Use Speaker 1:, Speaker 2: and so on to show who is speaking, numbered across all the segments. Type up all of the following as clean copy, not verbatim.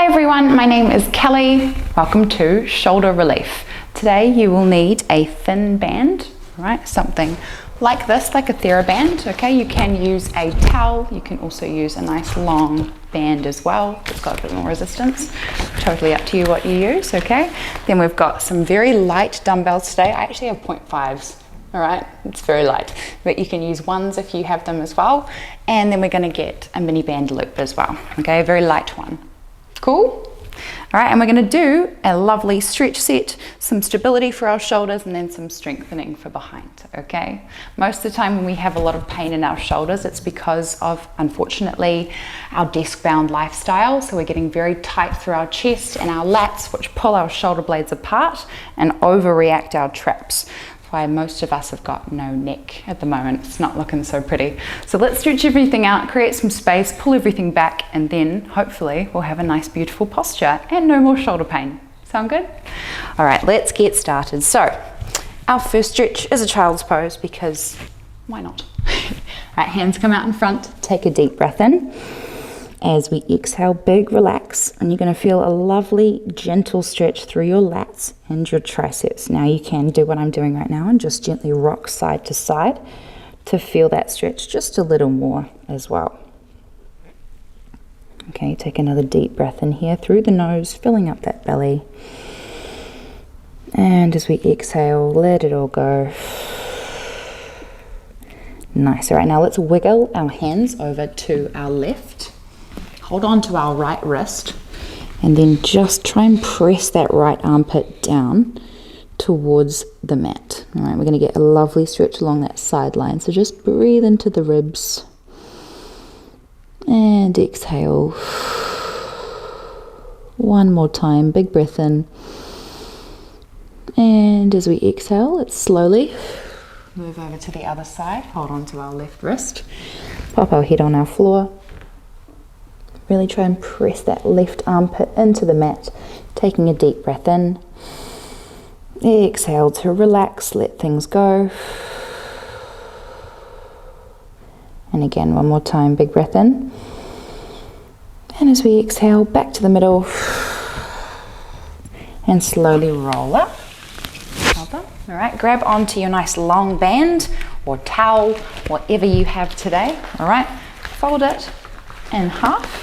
Speaker 1: everyone, my name is Kelly. Welcome to Shoulder Relief. Today you will need a thin band, right? Something like this, like a TheraBand, okay? You can use a towel, you can also use a nice long band as well. It's got a bit more resistance. Totally up to you what you use, okay? Then we've got some very light dumbbells today. I actually have 0.5s. All right, it's very light, but you can use ones if you have them as well. And then we're going to get a mini band loop as well, okay? A very light one. Cool? All right, and we're going to do a lovely stretch set, some stability for our shoulders, and then some strengthening for behind, okay? Most of the time when we have a lot of pain in our shoulders, it's because of, unfortunately, our desk-bound lifestyle. So we're getting very tight through our chest and our lats, which pull our shoulder blades apart and overreact our traps. Why most of us have got no neck at the moment. It's not looking so pretty. So let's stretch everything out, create some space, pull everything back, and then hopefully we'll have a nice beautiful posture and no more shoulder pain. Sound good? All right, let's get started. So our first stretch is a child's pose because why not? All right, hands come out in front, take a deep breath in. As we exhale, big relax, and you're going to feel a lovely gentle stretch through your lats and your triceps. Now you can do what I'm doing right now and just gently rock side to side to feel that stretch just a little more as well. Okay, take another deep breath in here through the nose, filling up that belly. And as we exhale, let it all go. Nice. All right, now let's wiggle our hands over to our left. Hold on to our right wrist and then just try and press that right armpit down towards the mat. All right, we're going to get a lovely stretch along that sideline. So just breathe into the ribs and exhale. One more time, big breath in. And as we exhale, let's slowly move over to the other side. Hold on to our left wrist. Pop our head on our floor. Really try and press that left armpit into the mat, taking a deep breath in. Exhale to relax, let things go. And again, one more time, big breath in. And as we exhale, back to the middle. And slowly roll up. Well done. All right, grab onto your nice long band or towel, whatever you have today. All right, fold it in half.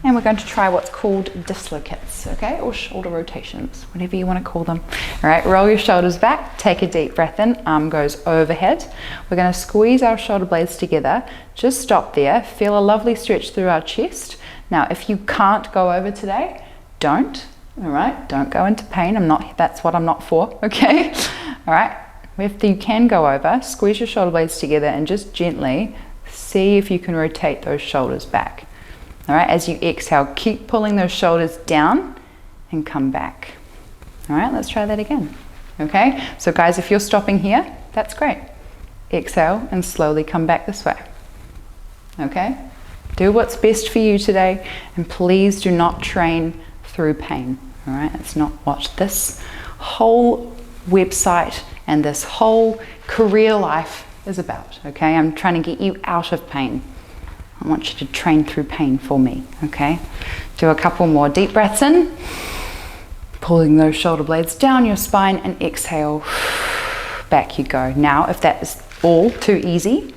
Speaker 1: And we're going to try what's called dislocates, okay, or shoulder rotations, whatever you want to call them. All right, roll your shoulders back, take a deep breath in, arm goes overhead. We're going to squeeze our shoulder blades together, just stop there, feel a lovely stretch through our chest. Now, if you can't go over today, don't, all right, don't go into pain. That's what I'm not for, okay? All right, if you can go over, squeeze your shoulder blades together and just gently see if you can rotate those shoulders back. All right, as you exhale, keep pulling those shoulders down and come back. All right, let's try that again. Okay, so guys, if you're stopping here, that's great. Exhale and slowly come back this way. Okay, do what's best for you today, and please do not train through pain. All right, it's not what this whole website and this whole career life is about. Okay, I'm trying to get you out of pain. I want you to train through pain for me, okay? Do a couple more deep breaths in, pulling those shoulder blades down your spine, and exhale, back you go. Now, if that is all too easy,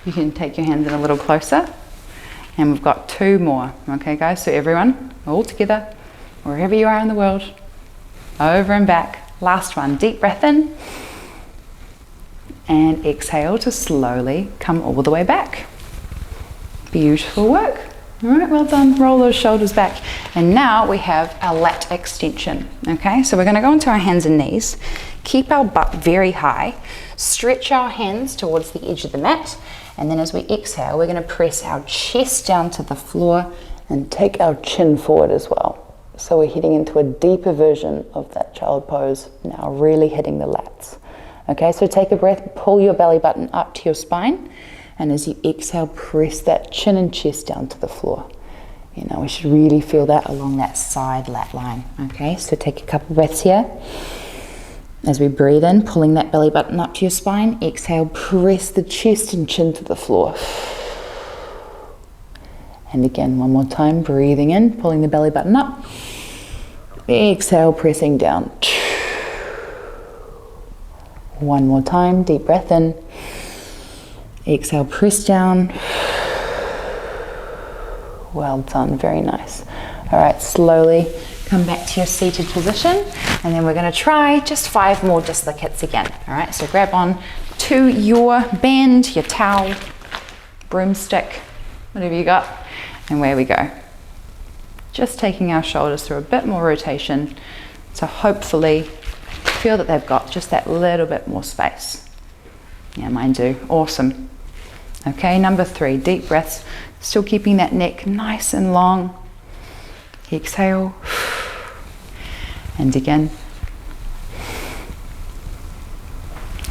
Speaker 1: you can take your hands in a little closer, and we've got two more, okay guys? So everyone, all together, wherever you are in the world, over and back. Last one, deep breath in, and exhale to slowly come all the way back. Beautiful work. All right, well done. Roll those shoulders back. And now we have our lat extension. Okay, so we're going to go into our hands and knees. Keep our butt very high. Stretch our hands towards the edge of the mat. And then as we exhale, we're going to press our chest down to the floor and take our chin forward as well. So we're heading into a deeper version of that child pose. Now really hitting the lats. Okay, so take a breath, pull your belly button up to your spine. And as you exhale, press that chin and chest down to the floor. You know, we should really feel that along that side lat line. Okay, so take a couple breaths here. As we breathe in, pulling that belly button up to your spine. Exhale, press the chest and chin to the floor. And again, one more time, breathing in, pulling the belly button up. Exhale, pressing down. One more time, deep breath in. Exhale, press down. Well done, very nice. All right, slowly come back to your seated position, and then we're going to try just 5 more dislocates again. All right, so grab on to your band, your towel, broomstick, whatever you got, and away we go. Just taking our shoulders through a bit more rotation to hopefully feel that they've got just that little bit more space. Yeah, mine do. Awesome. Okay, number 3, deep breaths, still keeping that neck nice and long. Exhale. And again.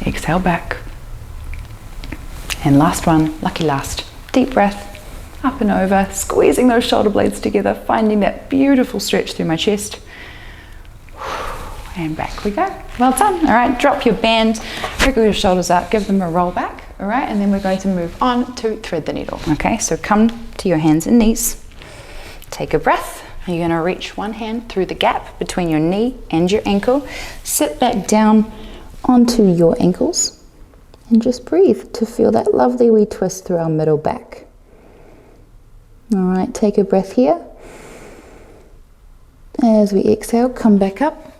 Speaker 1: Exhale back. And last one, lucky last. Deep breath, up and over, squeezing those shoulder blades together, finding that beautiful stretch through my chest. And back we go. Well done. All right, drop your band, wriggle your shoulders out, give them a roll back. All right, and then we're going to move on to thread the needle. Okay, so come to your hands and knees. Take a breath. You're going to reach one hand through the gap between your knee and your ankle. Sit back down onto your ankles and just breathe to feel that lovely wee twist through our middle back. All right, take a breath here. As we exhale, come back up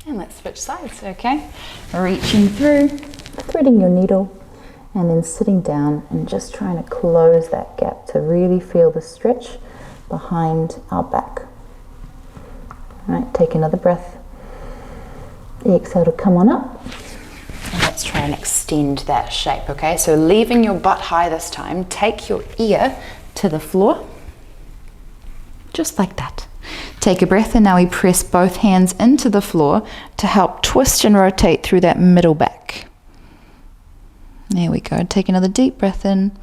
Speaker 1: and let's switch sides, okay? Reaching through, threading your needle, and then sitting down and just trying to close that gap to really feel the stretch behind our back. All right, take another breath. Exhale to come on up. And let's try and extend that shape, okay? So leaving your butt high this time, take your ear to the floor, just like that. Take a breath, and now we press both hands into the floor to help twist and rotate through that middle back. There we go. Take another deep breath in.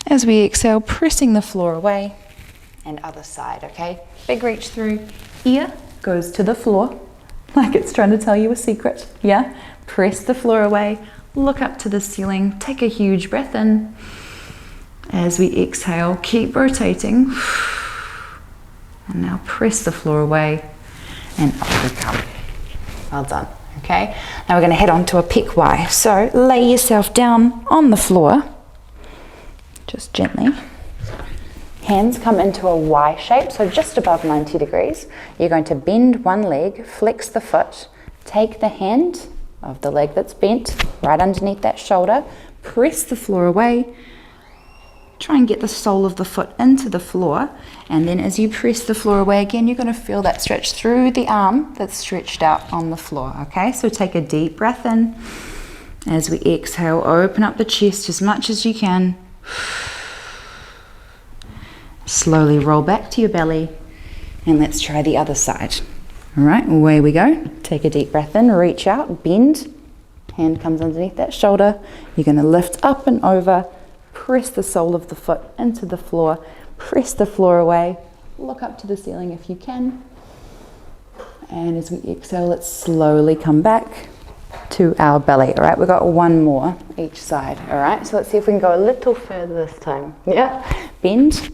Speaker 1: As we exhale, pressing the floor away. And other side, okay? Big reach through. Ear goes to the floor, like it's trying to tell you a secret. Yeah? Press the floor away. Look up to the ceiling. Take a huge breath in. As we exhale, keep rotating. And now press the floor away. And up we come. Well done. Okay? Now we're going to head on to a peck Y. So lay yourself down on the floor. Just gently. Hands come into a Y shape, so just above 90 degrees. You're going to bend one leg, flex the foot, take the hand of the leg that's bent right underneath that shoulder, press the floor away, try and get the sole of the foot into the floor, and then as you press the floor away again, you're going to feel that stretch through the arm that's stretched out on the floor, okay? So take a deep breath in. As we exhale, open up the chest as much as you can. Slowly roll back to your belly, and let's try the other side. All right, away we go. Take a deep breath in, reach out, bend. Hand comes underneath that shoulder. You're going to lift up and over, press the sole of the foot into the floor, press the floor away, look up to the ceiling if you can. And as we exhale, let's slowly come back to our belly. All right, we've got one more each side. All right, so let's see if we can go a little further this time. Yeah, bend.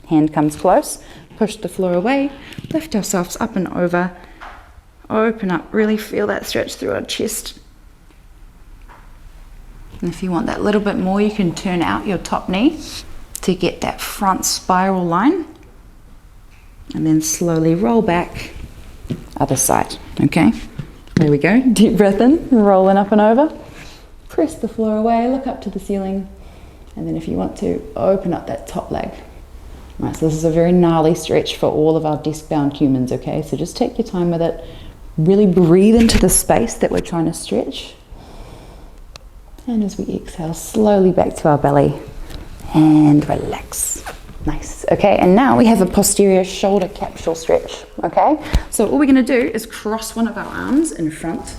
Speaker 1: Hand comes close, push the floor away, lift ourselves up and over, open up, really feel that stretch through our chest. And if you want that little bit more, you can turn out your top knee to get that front spiral line. And then slowly roll back, other side, okay? There we go, deep breath in, rolling up and over. Press the floor away, look up to the ceiling. And then if you want to, open up that top leg. Right, so this is a very gnarly stretch for all of our desk-bound humans, okay? So just take your time with it. Really breathe into the space that we're trying to stretch. And as we exhale, slowly back to our belly and relax. Nice, okay? And now we have a posterior shoulder capsule stretch, okay? So all we're gonna do is cross one of our arms in front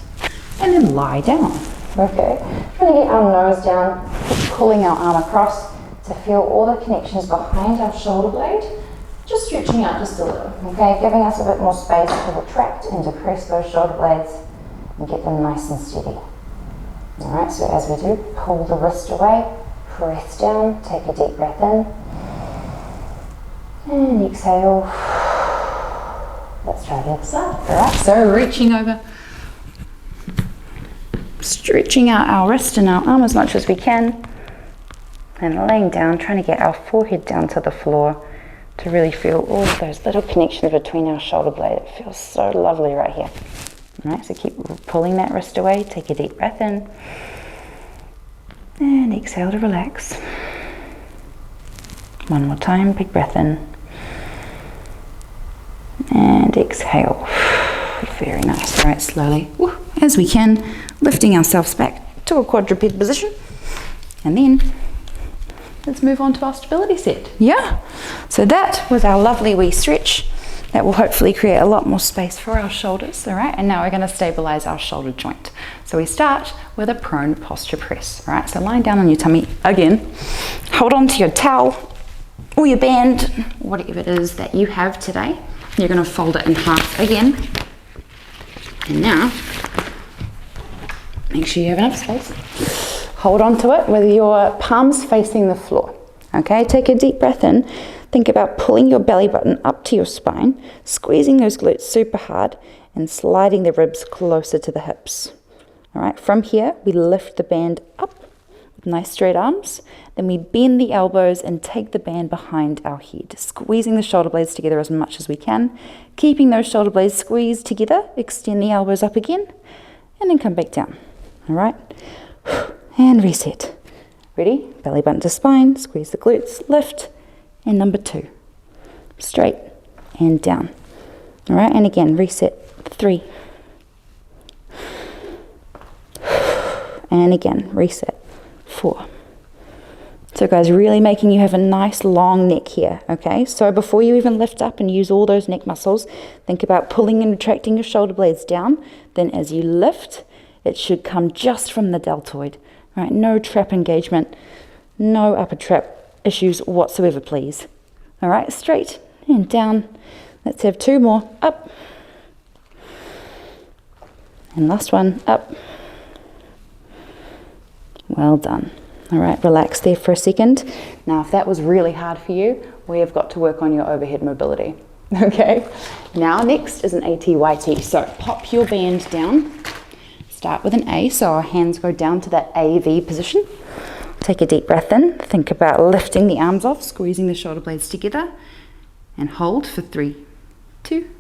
Speaker 1: and then lie down, okay? We're gonna get our nose down, pulling our arm across to feel all the connections behind our shoulder blade, just stretching out just a little, okay? Giving us a bit more space to retract and to press those shoulder blades and get them nice and steady. All right, so as we do, pull the wrist away, press down, take a deep breath in, And exhale. Let's try the other side. All right, so reaching over, stretching out our wrist and our arm as much as we can, and laying down, trying to get our forehead down to the floor to really feel all of those little connections between our shoulder blade. It feels so lovely right here. All right, so keep pulling that wrist away. Take a deep breath in, and exhale to relax. One more time, big breath in, and exhale. Very nice. All right, slowly, as we can, lifting ourselves back to a quadruped position, and then let's move on to our stability set. Yeah, so that was our lovely wee stretch. That will hopefully create a lot more space for our shoulders. All right, and now we're going to stabilize our shoulder joint. So we start with a prone posture press. All right, so lying down on your tummy again, hold on to your towel or your band, whatever it is that you have today. You're going to fold it in half again. And now, make sure you have enough space. Hold on to it with your palms facing the floor. Okay, take a deep breath in. Think about pulling your belly button up to your spine, squeezing those glutes super hard, and sliding the ribs closer to the hips. All right, from here, we lift the band up with nice straight arms. Then we bend the elbows and take the band behind our head, squeezing the shoulder blades together as much as we can. Keeping those shoulder blades squeezed together, extend the elbows up again, and then come back down. All right, and reset. Ready? Belly button to spine, squeeze the glutes, lift, and number 2, straight and down. All right, and again, reset, 3. And again, reset, 4. So guys, really making you have a nice long neck here, okay? So before you even lift up and use all those neck muscles, think about pulling and retracting your shoulder blades down. Then as you lift, it should come just from the deltoid. All right, no trap engagement, no upper trap issues whatsoever, please. All right, straight and down. Let's have 2 more. Up. And last one, up. Well done. All right, relax there for a second. Now, if that was really hard for you, we have got to work on your overhead mobility. Okay, now next is an ATYT. So pop your band down. Start with an A, so our hands go down to that AV position. Take a deep breath in. Think about lifting the arms off, squeezing the shoulder blades together, and hold for 3, 2,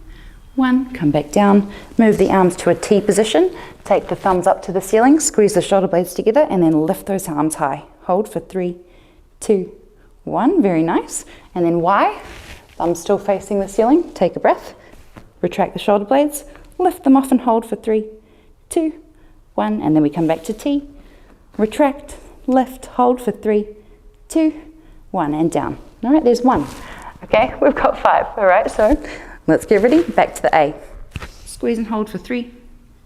Speaker 1: 1. Come back down. Move the arms to a T position. Take the thumbs up to the ceiling, squeeze the shoulder blades together, and then lift those arms high. Hold for 3, 2, 1. Very nice. And then Y. Thumbs still facing the ceiling. Take a breath. Retract the shoulder blades. Lift them off and hold for 3, 2, 1. And then we come back to T. Retract. Lift, hold for 3, 2, 1, and down. All right, there's 1. Okay, we've got 5. All right, so let's get ready. Back to the A. Squeeze and hold for 3,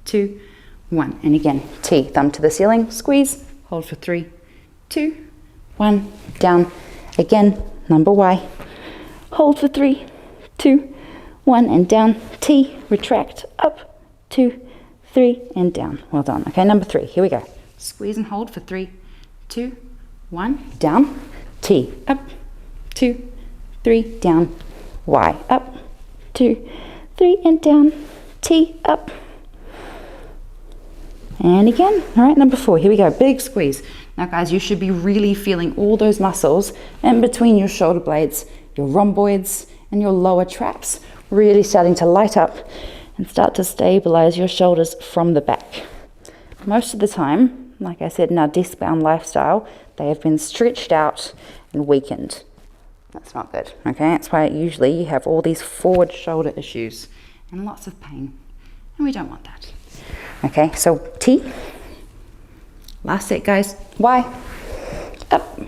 Speaker 1: 2, 1. And again, T. Thumb to the ceiling. Squeeze, hold for 3, 2, 1. Down. Again, number Y. Hold for 3, 2, 1, and down. T. Retract. Up, 2, 3, and down. Well done. Okay, number 3. Here we go. Squeeze and hold for 3, 2, 1, down, T, up, 2, 3, down, Y, up, 2, 3, and down, T, up, and again. All right, number 4, here we go, big squeeze. Now guys, you should be really feeling all those muscles in between your shoulder blades, your rhomboids, and your lower traps, really starting to light up and start to stabilize your shoulders from the back. Most of the time, like I said, in our desk-bound lifestyle, they have been stretched out and weakened. That's not good, okay? That's why usually you have all these forward shoulder issues and lots of pain, and we don't want that. Okay, so T. Last set, guys. Y. Up.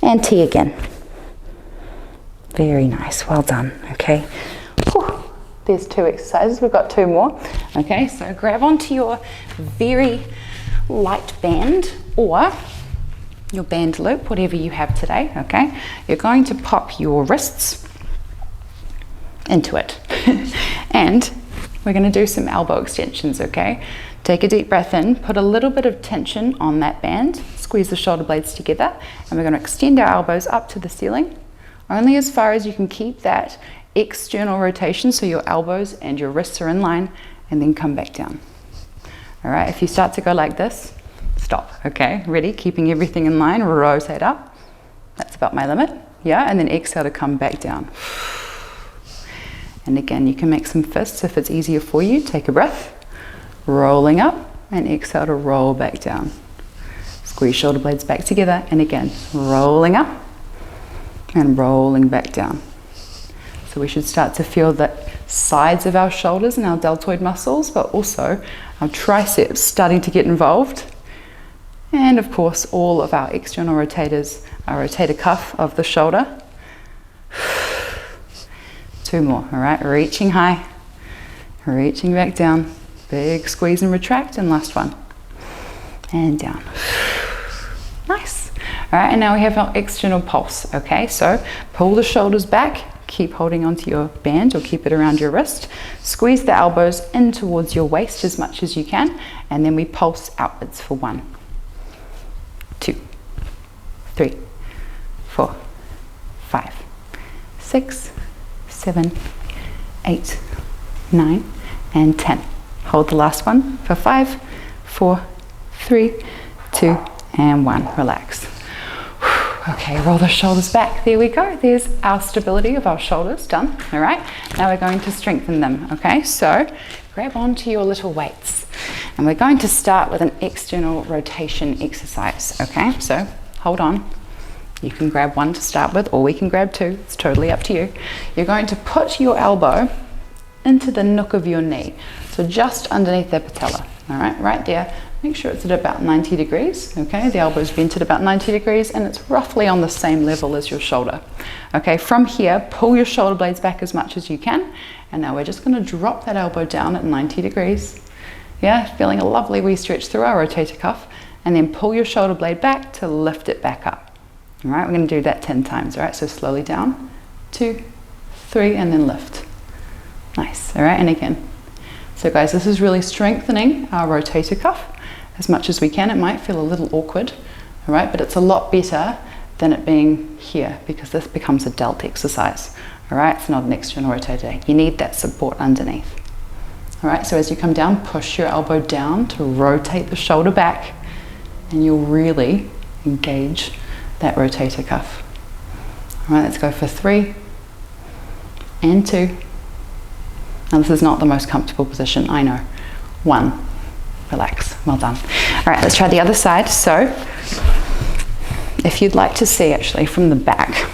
Speaker 1: And T again. Very nice, well done, okay? Whew. There's 2 exercises, we've got 2 more. Okay, so grab onto your very light band or your band loop, whatever you have today, okay? You're going to pop your wrists into it. And we're gonna do some elbow extensions, okay? Take a deep breath in, put a little bit of tension on that band, squeeze the shoulder blades together, and we're gonna extend our elbows up to the ceiling, only as far as you can keep that external rotation, so your elbows and your wrists are in line, and then come back down. All right, if you start to go like this, stop, okay? Ready? Keeping everything in line, rotate up. That's about my limit, yeah? And then exhale to come back down. And again, you can make some fists if it's easier for you. Take a breath, rolling up, and exhale to roll back down. Squeeze shoulder blades back together, and again, rolling up and rolling back down. So we should start to feel the sides of our shoulders and our deltoid muscles, but also our triceps starting to get involved. And of course, all of our external rotators, our rotator cuff of the shoulder. 2 more, all right? Reaching high, reaching back down. Big squeeze and retract, and last one. And down. Nice. All right, and now we have our external pulse, okay? So pull the shoulders back, keep holding onto your band or keep it around your wrist. Squeeze the elbows in towards your waist as much as you can, and then we pulse outwards for 1, 2, 3, 4, 5, 6, 7, 8, 9, and 10. Hold the last one for 5, 4, 3, 2, and 1. Relax. Okay, roll the shoulders back. There we go. There's our stability of our shoulders done. All right, now we're going to strengthen them. Okay, so grab onto your little weights, and we're going to start with an external rotation exercise. Okay, so hold on. You can grab one to start with, or we can grab 2. It's totally up to you. You're going to put your elbow into the nook of your knee, so just underneath the patella. All right, right there. Make sure it's at about 90 degrees, okay? The elbow's bent at about 90 degrees, and it's roughly on the same level as your shoulder. Okay, from here, pull your shoulder blades back as much as you can, and now we're just gonna drop that elbow down at 90 degrees. Yeah, feeling a lovely wee stretch through our rotator cuff, and then pull your shoulder blade back to lift it back up. All right, we're gonna do that 10 times, all right? So slowly down, 2, 3, and then lift. Nice, all right, and again. So guys, this is really strengthening our rotator cuff as much as we can. It might feel a little awkward, all right, but it's a lot better than it being here, because this becomes a delt exercise, all right? It's not an external rotator. You need that support underneath. All right, so as you come down, push your elbow down to rotate the shoulder back, and you'll really engage that rotator cuff. All right, let's go for 3 and 2. Now this is not the most comfortable position, I know. 1, relax, well done. All right, let's try the other side. So if you'd like to see actually from the back,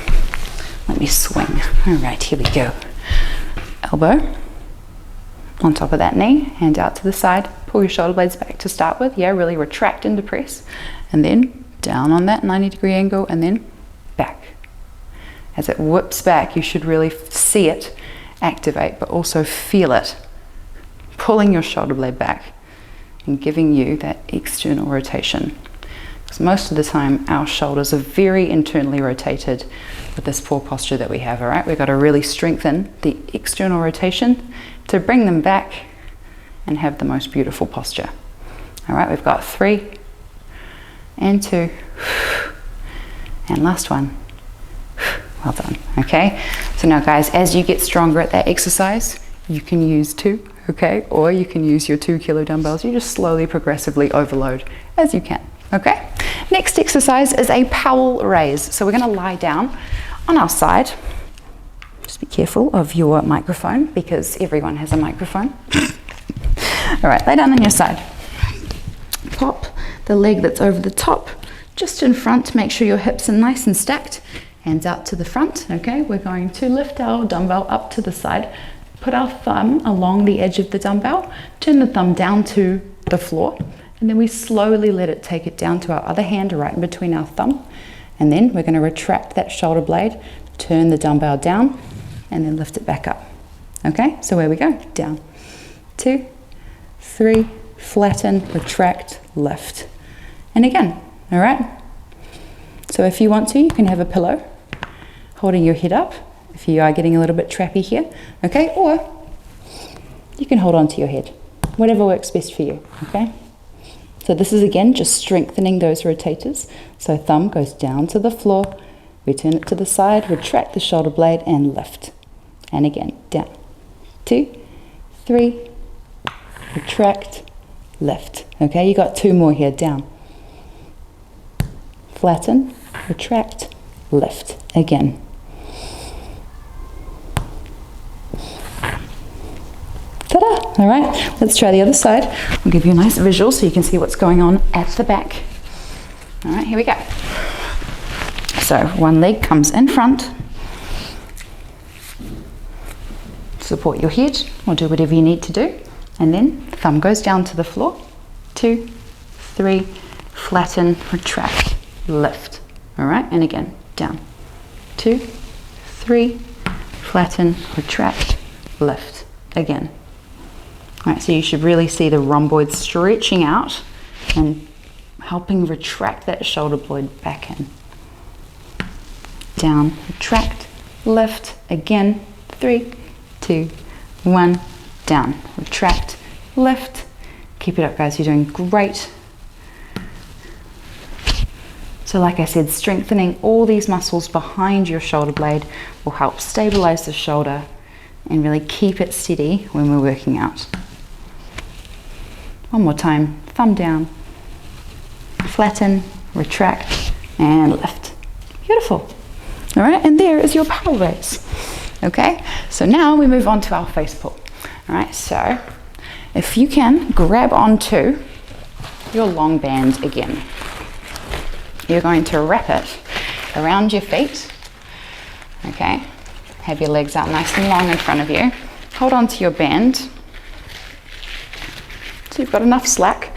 Speaker 1: let me swing. All right, here we go. Elbow on top of that knee, hand out to the side, pull your shoulder blades back to start with. Yeah, really retract into press, and then down on that 90-degree angle, and then back. As it whips back, you should really see it activate, but also feel it pulling your shoulder blade back and giving you that external rotation. Because most of the time our shoulders are very internally rotated with this poor posture that we have. All right, we've got to really strengthen the external rotation to bring them back and have the most beautiful posture. All right, we've got 3 and 2 and last one. Well done. Okay, so now guys, as you get stronger at that exercise, you can use 2, okay, or you can use your 2 kilo dumbbells. You just slowly progressively overload as you can. Okay, next exercise is a powell raise. So we're going to lie down on our side. Just be careful of your microphone, because everyone has a microphone. All right, lay down on your side. Pop the leg that's over the top just in front. Make sure your hips are nice and stacked. Hands out to the front. Okay, we're going to lift our dumbbell up to the side. Put our thumb along the edge of the dumbbell. Turn the thumb down to the floor. And then we slowly let it take it down to our other hand right in between our thumb. And then we're going to retract that shoulder blade. Turn the dumbbell down and then lift it back up. Okay, so where we go. Down. 2, 3, flatten, retract, lift. And again, all right? So if you want to, you can have a pillow holding your head up if you are getting a little bit trappy here, okay? Or you can hold on to your head, whatever works best for you, okay? So this is again just strengthening those rotators. So thumb goes down to the floor, We turn it to the side, retract the shoulder blade and lift. And again, down. 2, 3, retract, lift. Okay, you got 2 more here, down. Flatten, retract, lift. Again. Ta-da! All right, let's try the other side. I'll give you a nice visual so you can see what's going on at the back. All right, here we go. So one leg comes in front. Support your head or do whatever you need to do. And then thumb goes down to the floor. 2, 3, flatten, retract, lift. All right, and again, down. 2, 3, flatten, retract, lift. Again. All right, so you should really see the rhomboid stretching out and helping retract that shoulder blade back in. Down, retract, lift. Again, 3, 2, 1, down, retract, lift. Keep it up, guys, you're doing great. So like I said, strengthening all these muscles behind your shoulder blade will help stabilize the shoulder and really keep it steady when we're working out. One more time, thumb down, flatten, retract, and lift. Beautiful. All right, and there is your power raise. Okay, so now we move on to our face pull. All right, so if you can grab onto your long band again. You're going to wrap it around your feet. Okay, have your legs out nice and long in front of you. Hold on to your band. So you've got enough slack.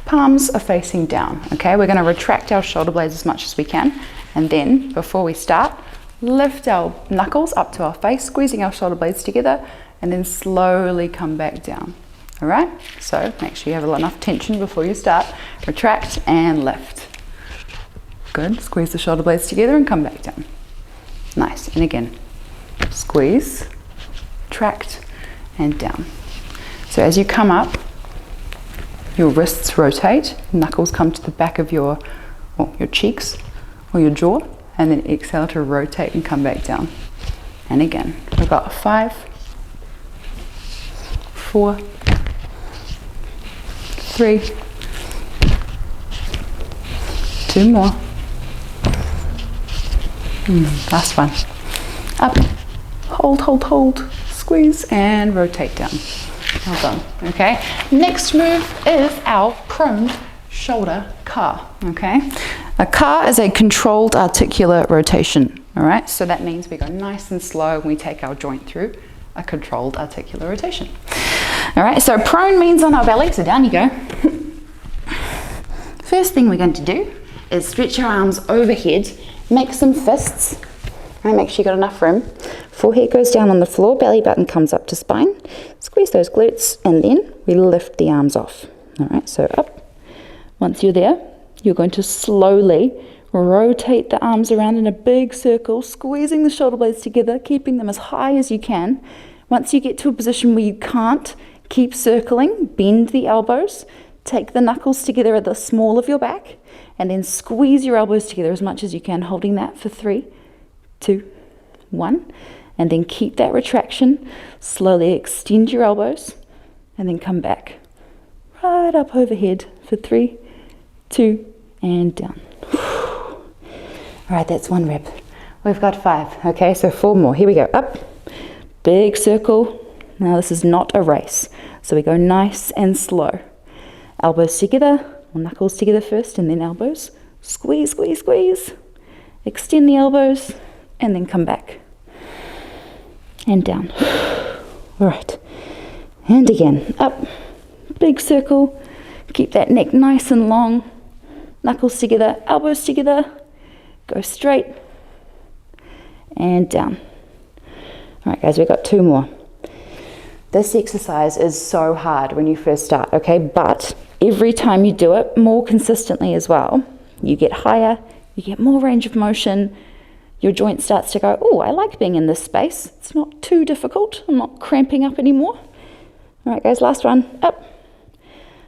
Speaker 1: Palms are facing down. Okay, we're going to retract our shoulder blades as much as we can. And then, before we start, lift our knuckles up to our face, squeezing our shoulder blades together, and then slowly come back down. All right, so make sure you have enough tension before you start. Retract and lift. Good, squeeze the shoulder blades together and come back down. Nice, and again, squeeze, retract, and down. So as you come up, your wrists rotate, knuckles come to the back of your cheeks or your jaw, and then exhale to rotate and come back down. And again, we've got 5, 4, 3, 2 more. Last one. Up, hold, squeeze and rotate down. Well done. Okay. Next move is our prone shoulder car. Okay. A car is a controlled articular rotation. All right. So that means we go nice and slow when we take our joint through a controlled articular rotation. All right. So prone means on our belly. So down you go. First thing we're going to do is stretch our arms overhead. Make some fists. All right, make sure you got enough room. Forehead goes down on the floor, belly button comes up to spine. Squeeze those glutes and then we lift the arms off. All right, so up. Once you're there, you're going to slowly rotate the arms around in a big circle, squeezing the shoulder blades together, keeping them as high as you can. Once you get to a position where you can't, keep circling, bend the elbows, take the knuckles together at the small of your back, and then squeeze your elbows together as much as you can, holding that for 3, 2, 1. And then keep that retraction. Slowly extend your elbows and then come back. Right up overhead for 3, 2, and down. All right, that's 1 rep. We've got 5. Okay, so 4 more. Here we go. Up. Big circle. Now this is not a race. So we go nice and slow. Elbows together. Knuckles together first and then elbows. Squeeze, squeeze, squeeze. Extend the elbows and then come back. And down. All right. And again. Up. Big circle. Keep that neck nice and long. Knuckles together, elbows together. Go straight. And down. All right, guys, we've got 2 more. This exercise is so hard when you first start, okay? But every time you do it more consistently as well, you get higher, you get more range of motion, your joint starts to go, oh, I like being in this space. It's not too difficult. I'm not cramping up anymore. All right, guys, last one, up,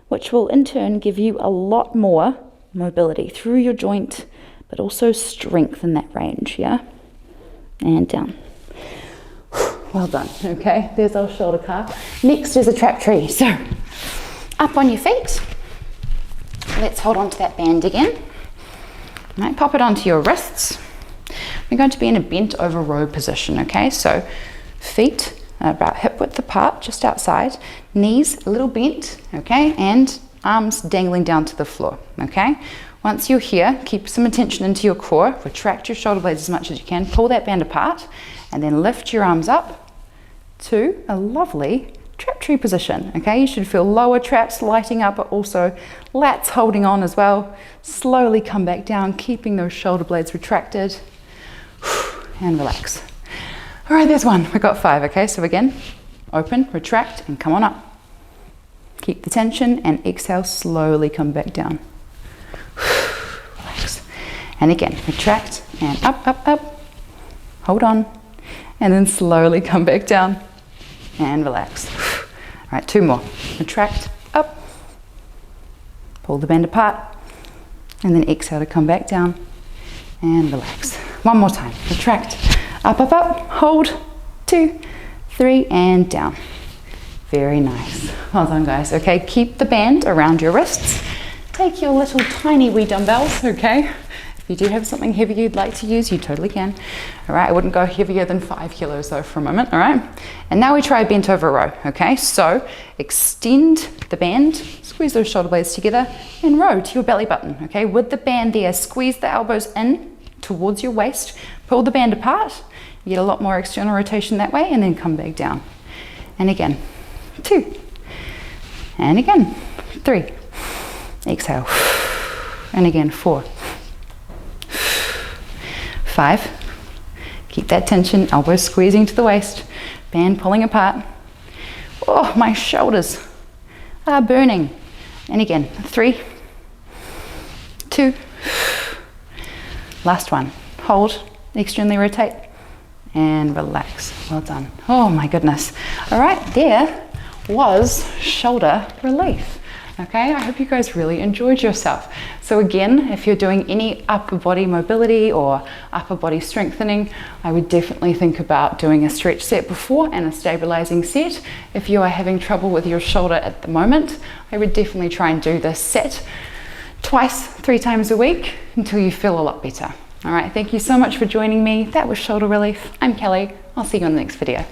Speaker 1: which will in turn give you a lot more mobility through your joint, but also strengthen that range, yeah? And down. Well done, okay? There's our shoulder calf. Next is a trap tree. So, up on your feet. Let's hold on to that band again. All right, pop it onto your wrists. We're going to be in a bent over row position, okay? So, feet about hip width apart, just outside. Knees a little bent, okay? And arms dangling down to the floor, okay? Once you're here, keep some attention into your core, retract your shoulder blades as much as you can, pull that band apart, and then lift your arms up to a lovely trap tree position, okay? You should feel lower traps lighting up, but also lats holding on as well. Slowly come back down, keeping those shoulder blades retracted, and relax. All right, there's one. We've got 5, okay? So again, open, retract, and come on up. Keep the tension and exhale, slowly come back down. Relax. And again, retract and up, up, up. Hold on. And then slowly come back down and relax. All right, 2 more. Retract, up. Pull the band apart. And then exhale to come back down and relax. 1 more time. Retract, up, up, up. Hold. 2, 3, and down. Very nice. Well done, guys. Okay, keep the band around your wrists. Take your little tiny wee dumbbells, okay? If you do have something heavy you'd like to use, you totally can. All right, I wouldn't go heavier than 5 kilos though for a moment, all right? And now we try bent over row, okay? So extend the band, squeeze those shoulder blades together, and row to your belly button, okay? With the band there, squeeze the elbows in towards your waist, pull the band apart, you get a lot more external rotation that way, and then come back down. And again. 2, and again, 3, exhale, and again, 4, 5, keep that tension, elbows squeezing to the waist, band pulling apart. Oh, my shoulders are burning. And again, 3, 2, last one, hold, externally rotate, and relax. Well done. Oh my goodness. All right, there was shoulder relief. Okay, I hope you guys really enjoyed yourself. So again, if you're doing any upper body mobility or upper body strengthening, I would definitely think about doing a stretch set before and a stabilizing set. If you are having trouble with your shoulder at the moment, I would definitely try and do this set twice, 3 times a week until you feel a lot better. All right, thank you so much for joining me. That was shoulder relief. I'm Kelly. I'll see you in the next video.